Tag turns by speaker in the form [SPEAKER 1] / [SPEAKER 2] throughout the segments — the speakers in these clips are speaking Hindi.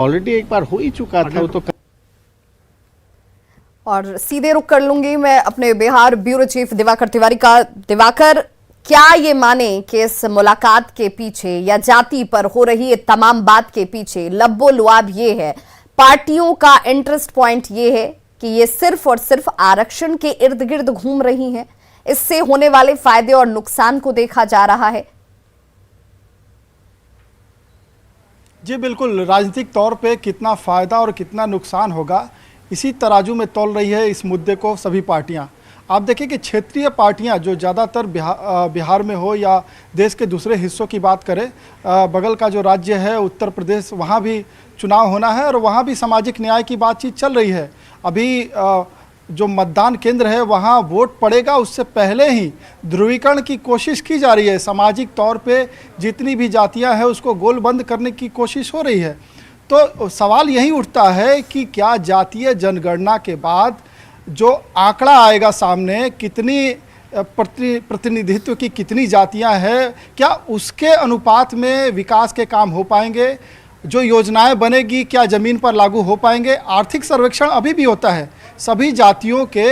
[SPEAKER 1] ऑलरेडी एक बार हो ही चुका था वो तो।
[SPEAKER 2] और सीधे रुख कर लूंगी मैं अपने बिहार ब्यूरो चीफ दिवाकर तिवारी का। दिवाकर, क्या ये माने कि इस मुलाकात के पीछे या जाति पर हो रही ये तमाम बात के पीछे लब्बो लुआब ये है, पार्टियों का इंटरेस्ट पॉइंट ये है कि ये सिर्फ और सिर्फ आरक्षण के इर्द गिर्द घूम रही हैं, इससे होने वाले फायदे और नुकसान को देखा जा रहा है?
[SPEAKER 3] जी बिल्कुल, राजनीतिक तौर पे कितना फ़ायदा और कितना नुकसान होगा इसी तराजू में तौल रही है इस मुद्दे को सभी पार्टियां। आप देखिए कि क्षेत्रीय पार्टियां जो ज़्यादातर बिहार में हो या देश के दूसरे हिस्सों की बात करें, बगल का जो राज्य है उत्तर प्रदेश, वहाँ भी चुनाव होना है और वहाँ भी सामाजिक न्याय की बातचीत चल रही है। अभी जो मतदान केंद्र है वहाँ वोट पड़ेगा उससे पहले ही ध्रुवीकरण की कोशिश की जा रही है। सामाजिक तौर पे जितनी भी जातियां हैं उसको गोलबंद करने की कोशिश हो रही है। तो सवाल यही उठता है कि क्या जातीय जनगणना के बाद जो आंकड़ा आएगा सामने, कितनी प्रतिनिधित्व की कितनी जातियां हैं, क्या उसके अनुपात में विकास के काम हो पाएंगे? जो योजनाएं बनेगी क्या ज़मीन पर लागू हो पाएंगे? आर्थिक सर्वेक्षण अभी भी होता है, सभी जातियों के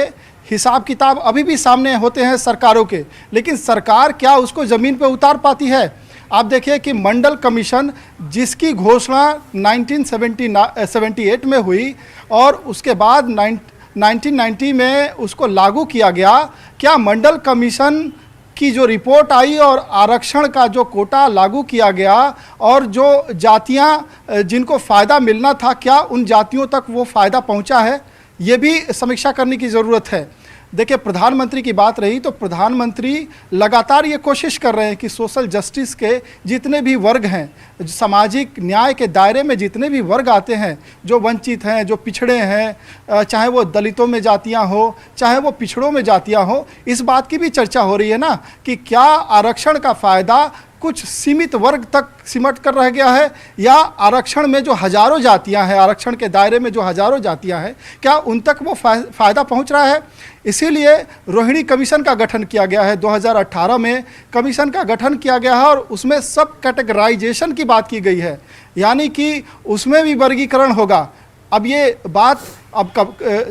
[SPEAKER 3] हिसाब किताब अभी भी सामने होते हैं सरकारों के, लेकिन सरकार क्या उसको ज़मीन पर उतार पाती है? आप देखिए कि मंडल कमीशन जिसकी घोषणा 1978 में हुई और उसके बाद 1990 में उसको लागू किया गया, क्या मंडल कमीशन की जो रिपोर्ट आई और आरक्षण का जो कोटा लागू किया गया और जो जातियां जिनको फ़ायदा मिलना था, क्या उन जातियों तक वो फ़ायदा पहुंचा है? ये भी समीक्षा करने की ज़रूरत है। देखिए, प्रधानमंत्री की बात रही तो प्रधानमंत्री लगातार ये कोशिश कर रहे हैं कि सोशल जस्टिस के जितने भी वर्ग हैं, सामाजिक न्याय के दायरे में जितने भी वर्ग आते हैं, जो वंचित हैं, जो पिछड़े हैं, चाहे वो दलितों में जातियां हो, चाहे वो पिछड़ों में जातियां हो, इस बात की भी चर्चा हो रही है ना कि क्या आरक्षण का फ़ायदा कुछ सीमित वर्ग तक सिमट कर रह गया है या आरक्षण में जो हज़ारों जातियां हैं, आरक्षण के दायरे में जो हज़ारों जातियां हैं, क्या उन तक वो फ़ायदा पहुंच रहा है? इसीलिए रोहिणी कमीशन का गठन किया गया है। 2018 में कमीशन का गठन किया गया है और उसमें सब कैटेगराइजेशन की बात की गई है, यानी कि उसमें भी वर्गीकरण होगा। अब ये बात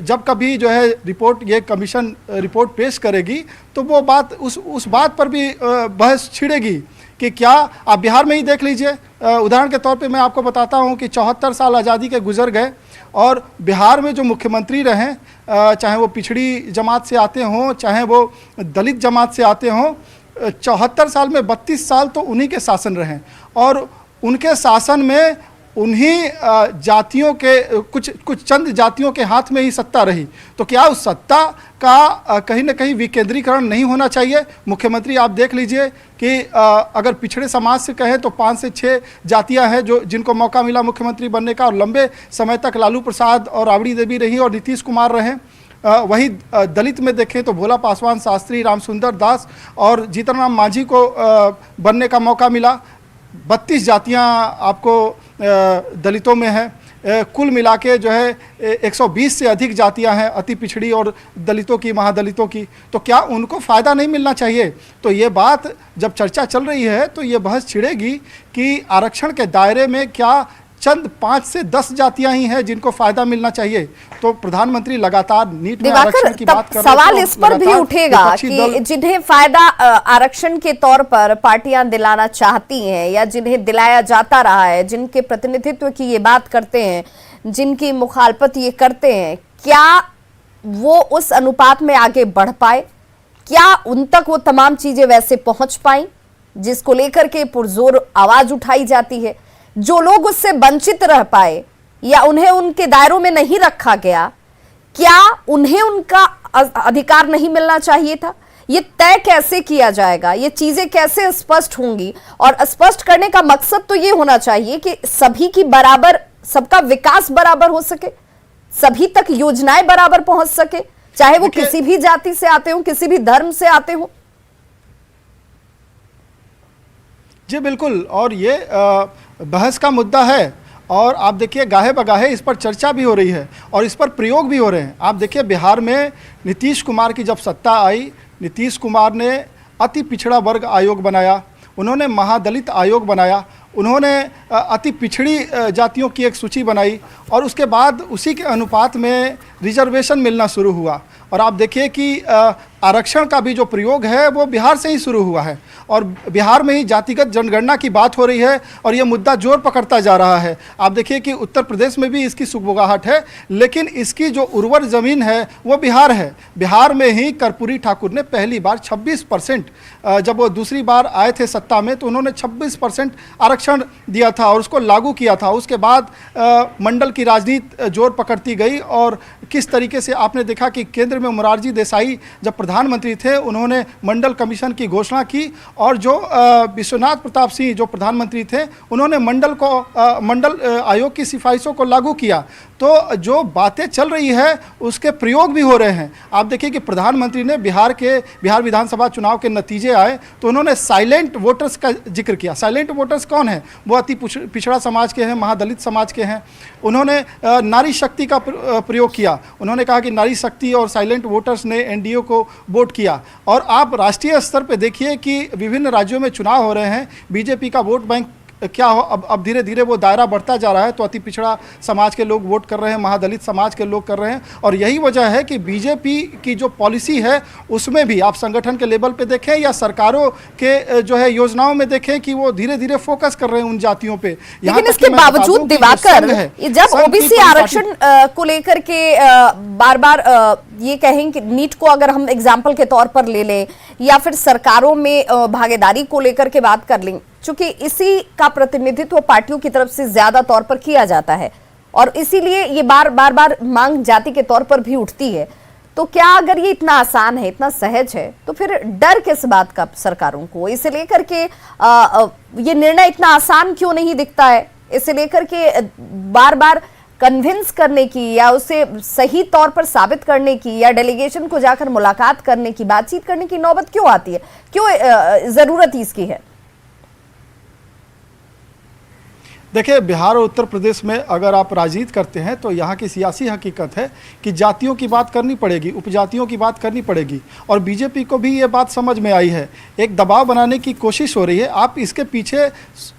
[SPEAKER 3] जब कभी जो है ये कमीशन रिपोर्ट पेश करेगी तो वो बात उस बात पर भी बहस छिड़ेगी कि क्या आप बिहार में ही देख लीजिए। उदाहरण के तौर पे मैं आपको बताता हूँ कि 74 साल आज़ादी के गुजर गए और बिहार में जो मुख्यमंत्री रहे, चाहे वो पिछड़ी जमात से आते हों, चाहे वो दलित जमात से आते हों, 74 साल में 32 साल तो उन्हीं के शासन रहे और उनके शासन में उन्हीं जातियों के कुछ चंद जातियों के हाथ में ही सत्ता रही। तो क्या उस सत्ता का कहीं ना कहीं विकेंद्रीकरण नहीं होना चाहिए? मुख्यमंत्री आप देख लीजिए कि अगर पिछड़े समाज से कहें तो 5 से 6 जातियां हैं जिनको मौका मिला मुख्यमंत्री बनने का, और लंबे समय तक लालू प्रसाद और राबड़ी देवी रही और नीतीश कुमार रहे। वहीं दलित में देखें तो भोला पासवान शास्त्री, रामसुंदर दास और जीतनराम मांझी को बनने का मौका मिला। 32 जातियां आपको दलितों में है। कुल मिला के जो है 120 से अधिक जातियां हैं अति पिछड़ी और दलितों की, महादलितों की। तो क्या उनको फ़ायदा नहीं मिलना चाहिए? तो ये बात जब चर्चा चल रही है तो ये बहस छिड़ेगी कि आरक्षण के दायरे में क्या चंद 5 से 10 जातियां ही हैं जिनको फायदा मिलना चाहिए। तो प्रधानमंत्री लगातार नीट में आरक्षण की बात कर रहे हैं।
[SPEAKER 2] सवाल इस पर भी उठेगा कि जिन्हें फायदा आरक्षण के तौर पर पार्टियां दिलाना चाहती हैं या जिन्हें दिलाया जाता रहा है, जिनके प्रतिनिधित्व की ये बात करते हैं, जिनकी मुखालफत ये करते हैं, क्या वो उस अनुपात में आगे बढ़ पाए? क्या उन तक वो तमाम चीजें वैसे पहुंच पाई जिसको लेकर के पुरजोर आवाज उठाई जाती है? जो लोग उससे वंचित रह पाए या उन्हें उनके दायरों में नहीं रखा गया, क्या उन्हें उनका अधिकार नहीं मिलना चाहिए था? ये तय कैसे किया जाएगा? ये चीजें कैसे स्पष्ट होंगी? और स्पष्ट करने का मकसद तो ये होना चाहिए कि सभी की बराबर, सबका विकास बराबर हो सके, सभी तक योजनाएं बराबर पहुंच सके, चाहे वो किसी भी जाति से आते हो, किसी भी धर्म से आते हो।
[SPEAKER 3] जी बिल्कुल, और ये बहस का मुद्दा है और आप देखिए गाहे बगाहे इस पर चर्चा भी हो रही है और इस पर प्रयोग भी हो रहे हैं। आप देखिए बिहार में नीतीश कुमार की जब सत्ता आई, नीतीश कुमार ने अति पिछड़ा वर्ग आयोग बनाया, उन्होंने महादलित आयोग बनाया, उन्होंने अति पिछड़ी जातियों की एक सूची बनाई और उसके बाद उसी के अनुपात में रिजर्वेशन मिलना शुरू हुआ। और आप देखिए कि आरक्षण का भी जो प्रयोग है वो बिहार से ही शुरू हुआ है और बिहार में ही जातिगत जनगणना की बात हो रही है और ये मुद्दा जोर पकड़ता जा रहा है। आप देखिए कि उत्तर प्रदेश में भी इसकी सुगबुगाहट है, लेकिन इसकी जो उर्वर ज़मीन है वो बिहार है। बिहार में ही कर्पूरी ठाकुर ने पहली बार 26%, जब वो दूसरी बार आए थे सत्ता में तो उन्होंने 26% आरक्षण दिया था और उसको लागू किया था। उसके बाद मंडल की राजनीति जोर पकड़ती गई और किस तरीके से आपने देखा कि केंद्र में मोरारजी देसाई जब प्रधानमंत्री थे उन्होंने मंडल कमीशन की घोषणा की और जो विश्वनाथ प्रताप सिंह जो प्रधानमंत्री थे उन्होंने मंडल आयोग की सिफारिशों को लागू किया। तो जो बातें चल रही है उसके प्रयोग भी हो रहे हैं। आप देखिए कि प्रधानमंत्री ने बिहार विधानसभा चुनाव के नतीजे आए तो उन्होंने साइलेंट वोटर्स का जिक्र किया। साइलेंट वोटर्स कौन है? वो अति पिछड़ा समाज के हैं, महादलित समाज के हैं। उन्होंने नारी शक्ति का प्रयोग किया। उन्होंने कहा कि नारी शक्ति और साइलेंट वोटर्स ने एनडीए को वोट किया। और आप राष्ट्रीय स्तर पे देखिए कि विभिन्न राज्यों में चुनाव हो रहे हैं, बीजेपी का वोट बैंक क्या हो, अब धीरे धीरे वो दायरा बढ़ता जा रहा है। तो अति पिछड़ा समाज के लोग वोट कर रहे हैं, महादलित समाज के लोग कर रहे हैं और यही वजह है कि बीजेपी की जो पॉलिसी है उसमें भी आप संगठन के लेवल पे देखें या सरकारों के जो है योजनाओं में देखें कि वो धीरे धीरे फोकस कर रहे हैं उन जातियों पे।
[SPEAKER 2] लेकिन इसके बावजूद दिवाकर, जब ओबीसी आरक्षण को लेकर के बार बार ये कहें कि नीट को अगर हम एग्जाम्पल के तौर पर ले लें या फिर सरकारों में भागीदारी को लेकर के बात कर लें, चूंकि इसी का प्रतिनिधित्व पार्टियों की तरफ से ज्यादा तौर पर किया जाता है और इसीलिए ये बार मांग जाति के तौर पर भी उठती है, तो क्या अगर ये इतना आसान है, इतना सहज है, तो फिर डर किस बात का सरकारों को? इसे लेकर के ये निर्णय इतना आसान क्यों नहीं दिखता है? इसे लेकर के बार कन्विंस करने की या उसे सही तौर पर साबित करने की या डेलीगेशन को जाकर मुलाकात करने की, बातचीत करने की नौबत क्यों आती है? क्यों जरूरत इसकी है?
[SPEAKER 3] देखिए, बिहार और उत्तर प्रदेश में अगर आप राजनीति करते हैं तो यहाँ की सियासी हकीकत है कि जातियों की बात करनी पड़ेगी, उपजातियों की बात करनी पड़ेगी और बीजेपी को भी ये बात समझ में आई है। एक दबाव बनाने की कोशिश हो रही है। आप इसके पीछे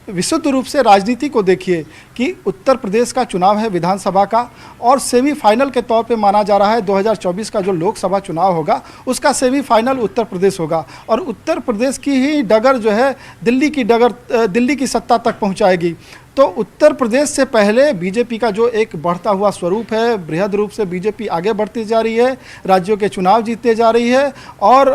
[SPEAKER 3] विशुद्ध रूप से राजनीति को देखिए कि उत्तर प्रदेश का चुनाव है विधानसभा का और सेमीफाइनल के तौर पे माना जा रहा है 2024 का जो लोकसभा चुनाव होगा उसका सेमीफाइनल उत्तर प्रदेश होगा और उत्तर प्रदेश की ही डगर जो है दिल्ली की सत्ता तक पहुंचाएगी। तो उत्तर प्रदेश से पहले बीजेपी का जो एक बढ़ता हुआ स्वरूप है, बृहद रूप से बीजेपी आगे बढ़ती जा रही है, राज्यों के चुनाव जीतते जा रही है और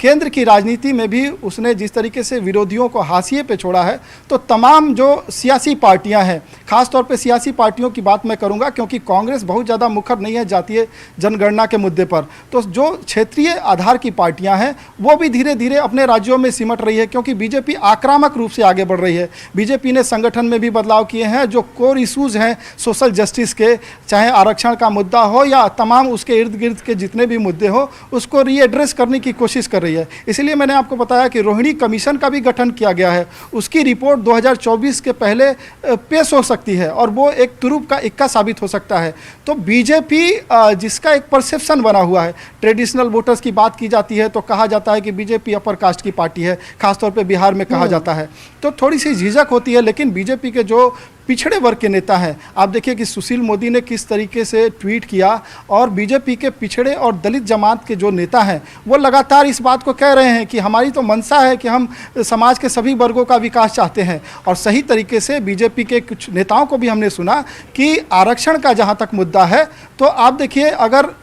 [SPEAKER 3] केंद्र की राजनीति में भी उसने जिस तरीके से विरोधियों को हाशिए पे छोड़ा है, तो तमाम जो सियासी पार्टियां हैं, खासतौर पे सियासी पार्टियों की बात मैं करूंगा क्योंकि कांग्रेस बहुत ज़्यादा मुखर नहीं है जातीय जनगणना के मुद्दे पर, तो जो क्षेत्रीय आधार की पार्टियाँ हैं वो भी धीरे धीरे अपने राज्यों में सिमट रही है क्योंकि बीजेपी आक्रामक रूप से आगे बढ़ रही है। बीजेपी ने संगठन में भी बदलाव किए हैं, जो कोर इश्यूज हैं सोशल जस्टिस के, चाहे आरक्षण का मुद्दा हो या तमाम उसके इर्द गिर्द के जितने भी मुद्दे हो, उसको रीएड्रेस करने की कोशिश कर रही है। इसलिए मैंने आपको बताया कि रोहिणी कमीशन का भी गठन किया गया है। उसकी रिपोर्ट 2024 के पहले पेश हो सकती है और वो एक तुरुप का इक्का साबित हो सकता है। तो बीजेपी जिसका एक परसेप्शन बना हुआ है, ट्रेडिशनल वोटर्स की बात की जाती है तो कहा जाता है कि बीजेपी अपर कास्ट की पार्टी है, खासतौर पे बिहार में कहा जाता है, तो थोड़ी सी झिझक होती है। लेकिन बीजेपी के जो पिछड़े वर्ग के नेता हैं, आप देखिए कि सुशील मोदी ने किस तरीके से ट्वीट किया और बीजेपी के पिछड़े और दलित जमात के जो नेता हैं वो लगातार इस बात को कह रहे हैं कि हमारी तो मंशा है कि हम समाज के सभी वर्गों का विकास चाहते हैं। और सही तरीके से बीजेपी के कुछ नेताओं को भी हमने सुना कि आरक्षण का जहाँ तक मुद्दा है तो आप देखिए अगर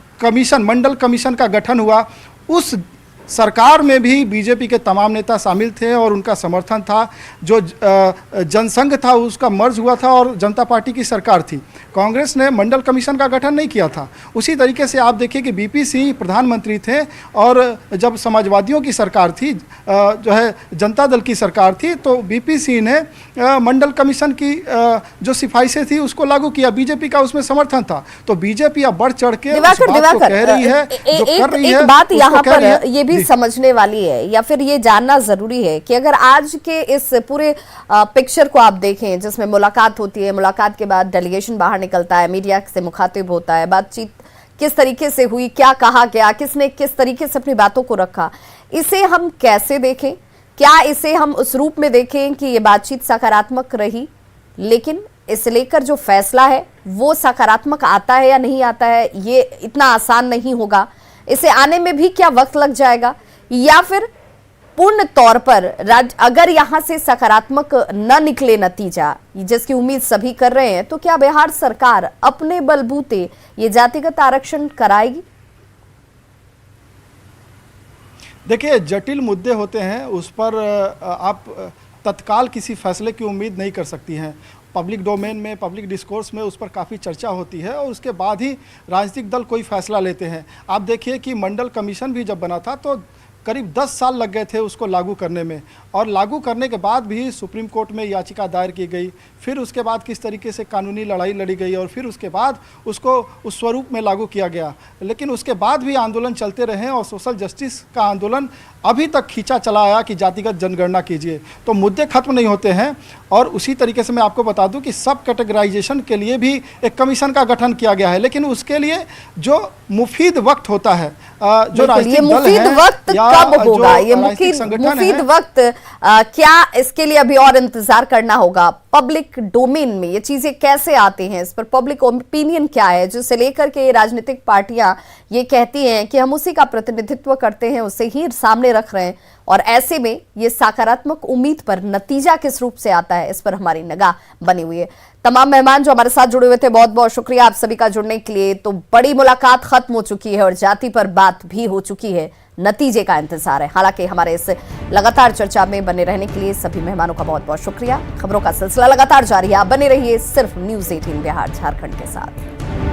[SPEAKER 3] मंडल कमीशन का गठन हुआ, उस सरकार में भी बीजेपी के तमाम नेता शामिल थे और उनका समर्थन था। जो जनसंघ था उसका मर्ज हुआ था और जनता पार्टी की सरकार थी। कांग्रेस ने मंडल कमीशन का गठन नहीं किया था। उसी तरीके से आप देखिए कि बीपी सिंह प्रधानमंत्री थे और जब समाजवादियों की सरकार थी, जो है जनता दल की सरकार थी, तो बीपी सिंह ने मंडल कमीशन की जो सिफारिशें थी उसको लागू किया। बीजेपी का उसमें समर्थन था। तो बीजेपी अब बढ़ चढ़ के कह रही है, जो कर रही है, बात यहाँ
[SPEAKER 2] पर ये भी समझने वाली है या फिर ये जानना जरूरी है कि अगर आज के इस पूरे पिक्चर को आप देखें जिसमें मुलाकात होती है, मुलाकात के बाद डेलीगेशन बाहर निकलता है, मीडिया से मुखातिब होता है, बातचीत किस तरीके से हुई, क्या कहा गया, किसने किस तरीके से अपनी बातों को रखा, इसे हम कैसे देखें? क्या इसे हम उस रूप में देखें कि ये बातचीत सकारात्मक रही, लेकिन इसे लेकर जो फैसला है वो सकारात्मक आता है या नहीं आता है, ये इतना आसान नहीं होगा, इसे आने में भी क्या वक्त लग जाएगा, या फिर पूर्ण तौर पर अगर यहां से सकारात्मक न निकले नतीजा जिसकी उम्मीद सभी कर रहे हैं, तो क्या बिहार सरकार अपने बलबूते ये जातिगत आरक्षण कराएगी?
[SPEAKER 3] देखिए, जटिल मुद्दे होते हैं, उस पर आप तत्काल किसी फैसले की उम्मीद नहीं कर सकती हैं। पब्लिक डोमेन में, पब्लिक डिस्कोर्स में उस पर काफ़ी चर्चा होती है और उसके बाद ही राजनीतिक दल कोई फैसला लेते हैं। आप देखिए कि मंडल कमीशन भी जब बना था तो करीब 10 साल लग गए थे उसको लागू करने में, और लागू करने के बाद भी सुप्रीम कोर्ट में याचिका दायर की गई, फिर उसके बाद किस तरीके से कानूनी लड़ाई लड़ी गई और फिर उसके बाद उसको उस स्वरूप में लागू किया गया। लेकिन उसके बाद भी आंदोलन चलते रहे और सोशल जस्टिस का आंदोलन अभी तक खींचा चला आया कि जातिगत जनगणना कीजिए, तो मुद्दे खत्म नहीं होते हैं। और उसी तरीके से मैं आपको बता दूं कि सब कैटेगराइजेशन के लिए भी एक कमीशन का गठन किया गया है, लेकिन उसके लिए जो मुफीद वक्त होता है, जो राजनीतिक दल है
[SPEAKER 2] वक्त
[SPEAKER 3] या
[SPEAKER 2] कब होगा, ये
[SPEAKER 3] संगठन
[SPEAKER 2] मुफीद वक्त क्या इसके लिए अभी और इंतजार करना होगा? पब्लिक डोमेन में ये चीजें कैसे आती हैं, इस पर पब्लिक ओपिनियन क्या है, जिसे लेकर के राजनीतिक पार्टियां ये कहती हैं कि हम उसी का प्रतिनिधित्व करते हैं, उसे ही सामने रख रहे हैं, और ऐसे में ये सकारात्मक उम्मीद पर नतीजा किस रूप से आता है, इस पर हमारी निगाह बनी हुई है। तमाम मेहमान जो हमारे साथ जुड़े हुए थे, बहुत बहुत शुक्रिया आप सभी का जुड़ने के लिए। तो बड़ी मुलाकात खत्म हो चुकी है और जाति पर बात भी हो चुकी है, नतीजे का इंतजार है। हालांकि हमारे इस लगातार चर्चा में बने रहने के लिए सभी मेहमानों का बहुत बहुत शुक्रिया। खबरों का सिलसिला लगातार जारी है, आप बने रहिए सिर्फ न्यूज़ 18 बिहार झारखंड के साथ।